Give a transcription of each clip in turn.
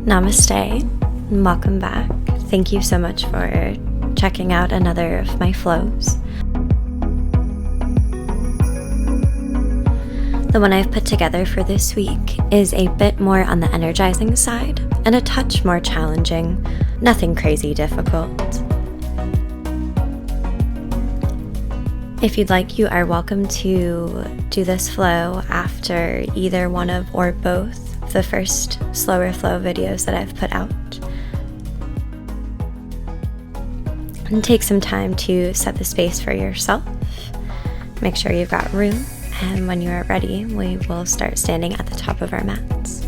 Namaste, and welcome back. Thank you so much for checking out another of my flows. The one I've put together for this week is a bit more on the energizing side and a touch more challenging, nothing crazy difficult. If you'd like, you are welcome to do this flow after either one of or both the first slower flow videos that I've put out. And take some time to set the space for yourself. Make sure you've got room, and when you are ready, we will start standing at the top of our mats.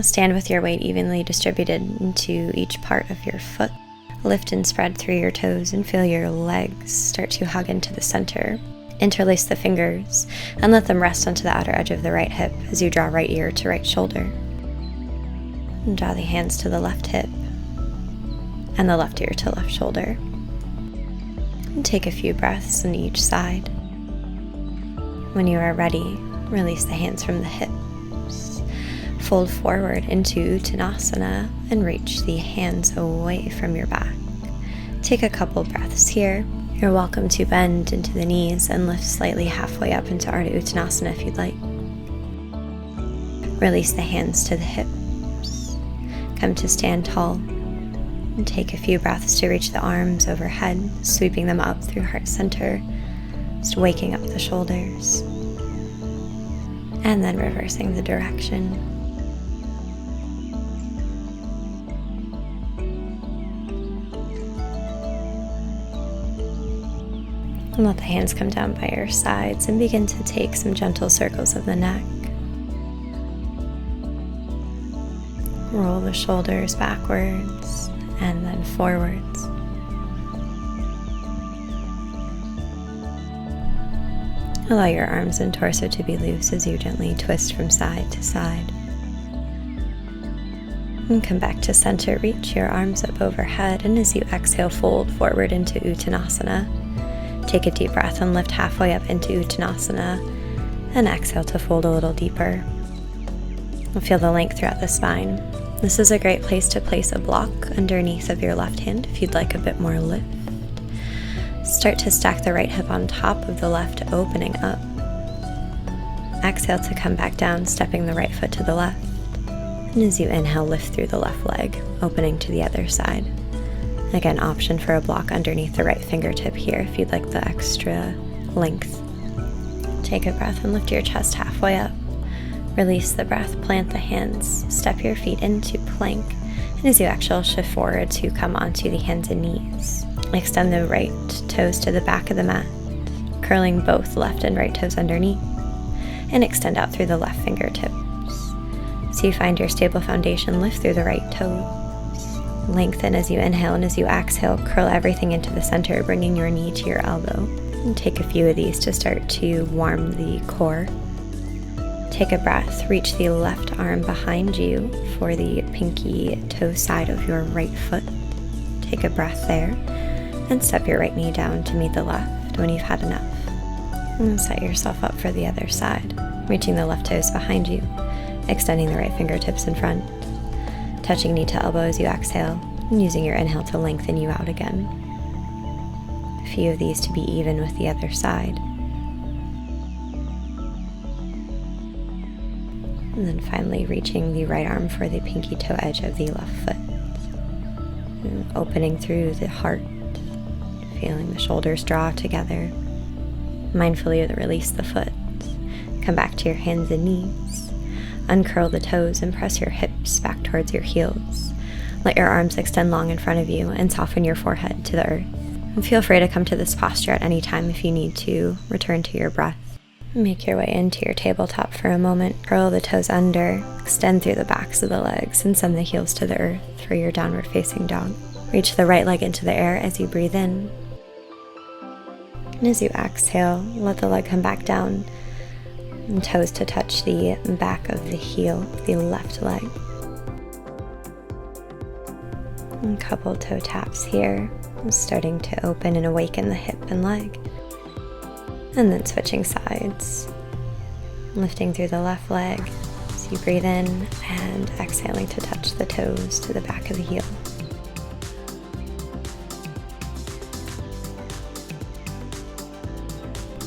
Stand with your weight evenly distributed into each part of your foot. Lift and spread through your toes and feel your legs start to hug into the center. Interlace the fingers and let them rest onto the outer edge of the right hip as you draw right ear to right shoulder. And draw the hands to the left hip and the left ear to left shoulder. And take a few breaths on each side. When you are ready, release the hands from the hips. Fold forward into Uttanasana and reach the hands away from your back. Take a couple breaths here. You're welcome to bend into the knees and lift slightly halfway up into Ardha Uttanasana if you'd like. Release the hands to the hips. Come to stand tall. And take a few breaths to reach the arms overhead, sweeping them up through heart center, just waking up the shoulders. And then reversing the direction. And let the hands come down by your sides and begin to take some gentle circles of the neck. Roll the shoulders backwards and then forwards. Allow your arms and torso to be loose as you gently twist from side to side. And come back to center, reach your arms up overhead, and as you exhale, fold forward into Uttanasana. Take a deep breath and lift halfway up into Uttanasana, and exhale to fold a little deeper. And feel the length throughout the spine. This is a great place to place a block underneath of your left hand if you'd like a bit more lift. Start to stack the right hip on top of the left, opening up. Exhale to come back down, stepping the right foot to the left. And as you inhale, lift through the left leg, opening to the other side. Again, option for a block underneath the right fingertip here if you'd like the extra length. Take a breath and lift your chest halfway up. Release the breath, plant the hands, step your feet into plank, and as you exhale, shift forward to come onto the hands and knees. Extend the right toes to the back of the mat, curling both left and right toes underneath, and extend out through the left fingertips. So you find your stable foundation, lift through the right toes. Lengthen as you inhale, and as you exhale, curl everything into the center, bringing your knee to your elbow. And take a few of these to start to warm the core. Take a breath, reach the left arm behind you for the pinky toe side of your right foot. Take a breath there, and step your right knee down to meet the left when you've had enough. And set yourself up for the other side, reaching the left toes behind you, extending the right fingertips in front. Touching knee to elbow as you exhale, and using your inhale to lengthen you out again. A few of these to be even with the other side. And then finally reaching the right arm for the pinky toe edge of the left foot. And opening through the heart, feeling the shoulders draw together. Mindfully release the foot. Come back to your hands and knees. Uncurl the toes and press your hips back towards your heels. Let your arms extend long in front of you and soften your forehead to the earth. And feel free to come to this posture at any time if you need to return to your breath. Make your way into your tabletop for a moment. Curl the toes under, extend through the backs of the legs, and send the heels to the earth for your downward facing dog. Reach the right leg into the air as you breathe in. And as you exhale, let the leg come back down. And toes to touch the back of the heel, the left leg. A couple toe taps here, starting to open and awaken the hip and leg. And then switching sides, lifting through the left leg as you breathe in and exhaling to touch the toes to the back of the heel.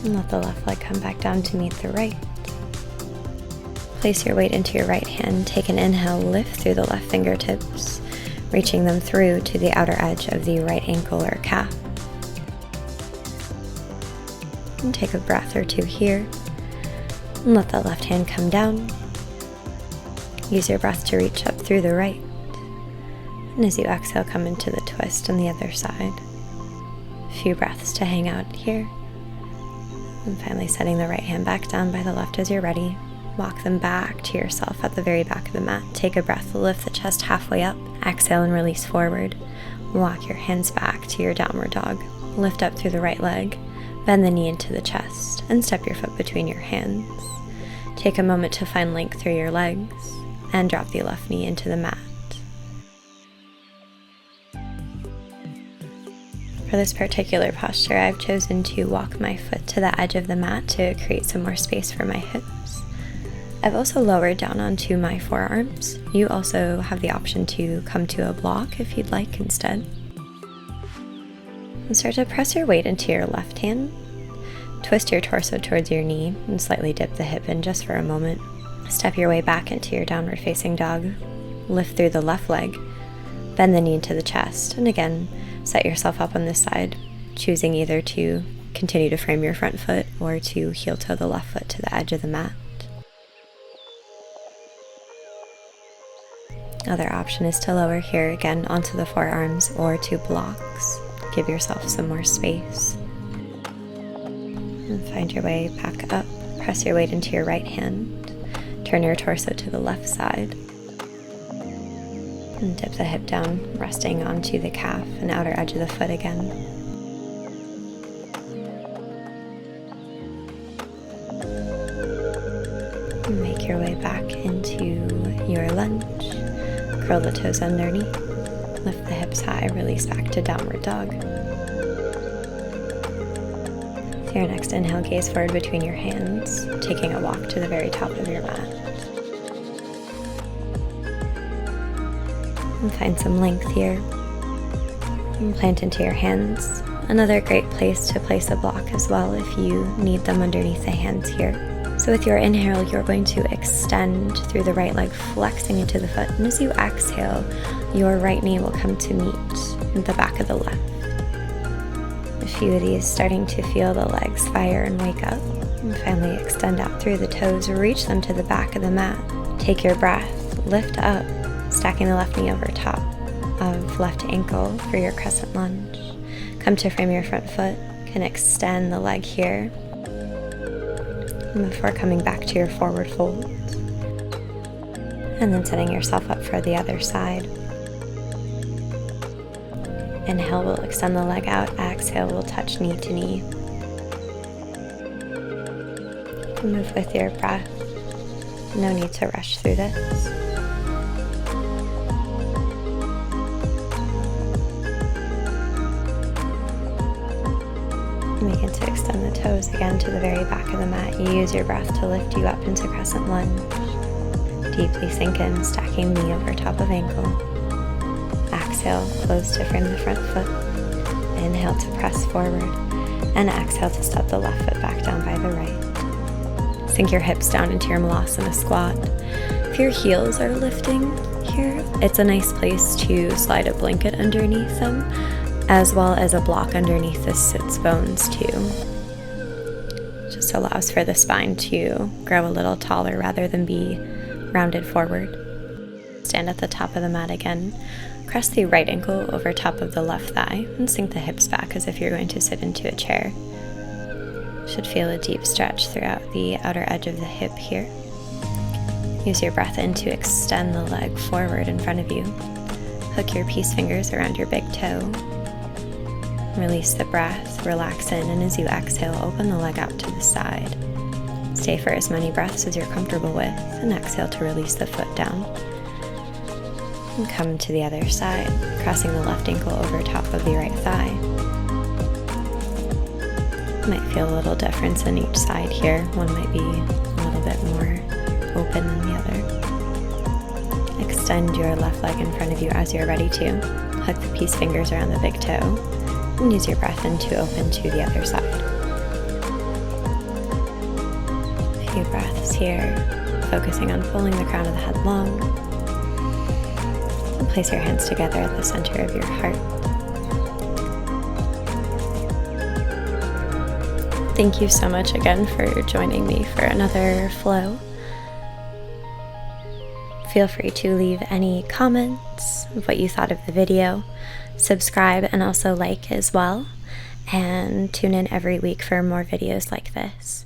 And let the left leg come back down to meet the right. Place your weight into your right hand. Take an inhale, lift through the left fingertips, reaching them through to the outer edge of the right ankle or calf. And take a breath or two here. And let the left hand come down. Use your breath to reach up through the right. And as you exhale, come into the twist on the other side. A few breaths to hang out here. And finally setting the right hand back down by the left as you're ready. Walk them back to yourself at the very back of the mat. Take a breath, lift the chest halfway up. Exhale and release forward. Walk your hands back to your downward dog. Lift up through the right leg. Bend the knee into the chest and step your foot between your hands. Take a moment to find length through your legs and drop the left knee into the mat. For this particular posture, I've chosen to walk my foot to the edge of the mat to create some more space for my hips. I've also lowered down onto my forearms. You also have the option to come to a block if you'd like instead. And start to press your weight into your left hand. Twist your torso towards your knee and slightly dip the hip in just for a moment. Step your way back into your downward facing dog. Lift through the left leg. Bend the knee into the chest. And again, set yourself up on this side, choosing either to continue to frame your front foot or to heel toe the left foot to the edge of the mat. Other option is to lower here again onto the forearms or to blocks. Give yourself some more space. And find your way back up. Press your weight into your right hand. Turn your torso to the left side. And dip the hip down, resting onto the calf and outer edge of the foot again. And make your way back into your lunge. Curl the toes underneath. Lift the hips high, release back to downward dog. With your next inhale, gaze forward between your hands, taking a walk to the very top of your mat. And find some length here. And plant into your hands. Another great place to place a block as well if you need them underneath the hands here. So with your inhale, you're going to extend through the right leg, flexing into the foot. And as you exhale, your right knee will come to meet the back of the left. A few of these starting to feel the legs fire and wake up. And finally extend out through the toes, reach them to the back of the mat. Take your breath, lift up, stacking the left knee over top of left ankle for your crescent lunge. Come to frame your front foot, can extend the leg here before coming back to your forward fold. And then setting yourself up for the other side. Inhale, we'll extend the leg out. Exhale, we'll touch knee to knee. Move with your breath. No need to rush through this. Begin to extend the toes again to the very back of the mat. You use your breath to lift you up into crescent lunge. Deeply sink in, stacking knee over top of ankle. Exhale, close to frame the front foot. Inhale to press forward. And exhale to step the left foot back down by the right. Sink your hips down into your Malasana squat. If your heels are lifting here, it's a nice place to slide a blanket underneath them, as well as a block underneath the sits bones too. Just allows for the spine to grow a little taller rather than be rounded forward. Stand at the top of the mat again. Press the right ankle over top of the left thigh and sink the hips back as if you're going to sit into a chair. Should feel a deep stretch throughout the outer edge of the hip here. Use your breath in to extend the leg forward in front of you. Hook your peace fingers around your big toe. Release the breath, relax in, and as you exhale, open the leg out to the side. Stay for as many breaths as you're comfortable with, and exhale to release the foot down. And come to the other side, crossing the left ankle over top of the right thigh. You might feel a little difference in each side here. One might be a little bit more open than the other. Extend your left leg in front of you as you're ready to. Hug the peace fingers around the big toe and use your breath in to open to the other side. A few breaths here, focusing on pulling the crown of the head long. And place your hands together at the center of your heart. Thank you so much again for joining me for another flow. Feel free to leave any comments of what you thought of the video, subscribe and also like as well, and tune in every week for more videos like this.